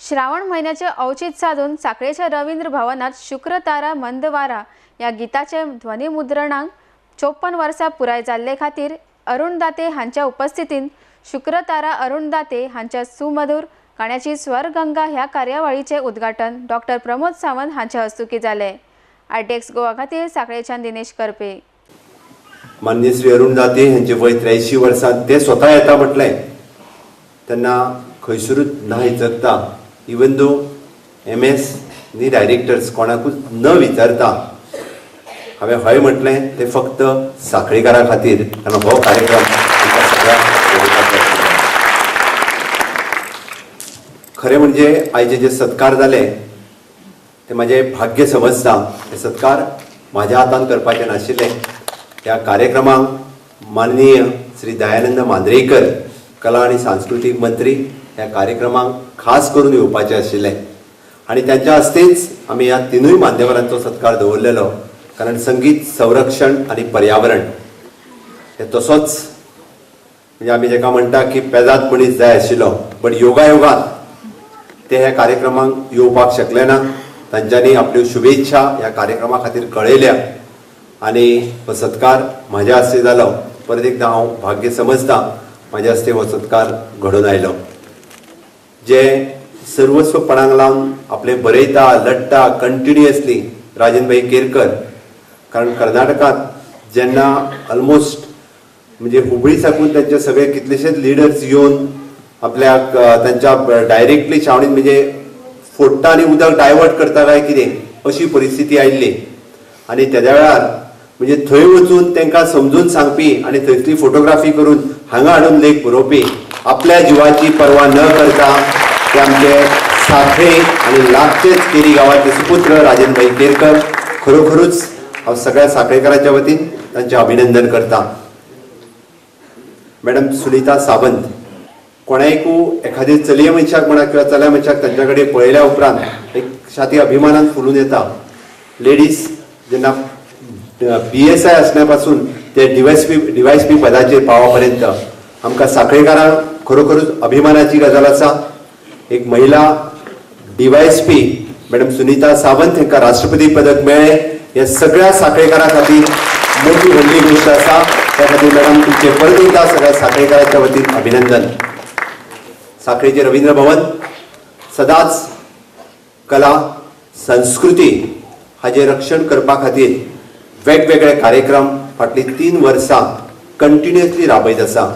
श्रावण महिन्याचे औचित्य साधून साखळेच्या रवींद्र भवनात शुक्रतारा मंदवारा या गीताचे ध्वनिमुद्रणांक 54 वर्सां पुराय जाल्ले खातीर अरुण दाते हांच्या उपस्थितीत शुक्रतारा अरुण दाते हांच्या सुमधुर गाण्याची स्वरगंगा ह्या कार्यावळीचे उद्घाटन डॉक्टर प्रमोद सावंत हांच्या हस्तुकी जाले। आरटीएक्स गोवा खातीर साखळेच्यान दिनेश करपे। माननीय श्री अरुण दाते हांचे वय 83 वर्सां ते स्वता येता म्हटलें तेन्ना खंयसरूच ना हिचकता इवन दो MS नी डायरेक्टर्स कोणाकूच न विचारता हांवें हय म्हटलें ते फक्त साखळीकारा खातीर कारण हो कार्यक्रम खरें म्हणजे आयचे जे सत्कार जाले ते म्हाजें भाग्य समजता। हे सत्कार म्हाज्या हातान करपाचे नाशिल्ले। ह्या कार्यक्रमाक माननीय श्री दयानंद मांद्रेकर कला आणि सांस्कृतिक मंत्री ह्या कार्यक्रमाक खास करून येवपाचे आशिल्ले आणि त्यांच्या हस्तेच आमी ह्या तिनूय मान्यवरांचो सत्कार दवरलेलो। कारण संगीत संरक्षण आणि पर्यावरण हे तसोच म्हणजे आमी जेका म्हणटा की पेजाद मनीस जाय आशिल्लो बट योगायोगात ते ह्या कार्यक्रमाक येवपाक शकले ना। तांच्यांनी आपल्यो शुभेच्छा ह्या कार्यक्रमा खातीर कळयल्या आणि हो सत्कार म्हाज्या हस्ते जालो। परत एकदा हांव भाग्य समजता म्हाज्या हस्ते हो सत्कार घडून आयलो। जे सर्वस्वपणाक लावन आपले बरयता लढटा कंटिन्युअसली राजन केरकर। कारण कर्नाटकात जेन्ना ऑलमोस्ट म्हणजे हुबळी साकून त्यांचे सगळे कितलेशेच लिडर्स येवन आपल्याक त्यांच्या डायरेक्टली छावणीत म्हणजे फोडटा आनी उदक डायवर्ट करता काय कितें अशी परिस्थिती आयिल्ली आणि त्याच्या वेळार म्हणजे थंय वचून तांकां समजून सांगपी आणि थंयसली फोटोग्राफी करून हांगा हाडून लेख बरोवपी आपल्या जिवाची पर्वा न करता ते आमचे साखळे आणि लागचेच केरी गांवातले सुपुत्र राजन केरकर। खरोखरूच हांव सगळ्या साखळेकारांच्या वतीन तांचे अभिनंदन करता। मॅडम सुनीता सावंत कोणायकू एखादी चलये मनशाक म्हणा किंवा चल्या मनशाक तांच्या कडेन पळयल्या उपरांत एक छाती अभिमानान फुलून येता। लेडीज जेन्ना PSI असण्या पासून ते DYSP पदाचेर पावो पर्यंत आमकां साखळेकारांक खरोखरूच अभिमानाची गजाल आसा। एक महिला DYSP मॅडम सुनीता सावंत हांकां राष्ट्रपती पदक मेळ्ळें हे सगळ्या साखळेकारां खातीर मोठी व्हडली गोष्ट आसा। त्या खातीर मॅडम तुमचे परत एकदा सगळ्या साखळेकारांच्या वतीन अभिनंदन। साखळेचे रवींद्र भवन सदांच कला संस्कृती हाचे रक्षण करपा खातीर वेगवेगळे कार्यक्रम फाटली 3 वर्सां कंटिन्युअसली राबयत आसा।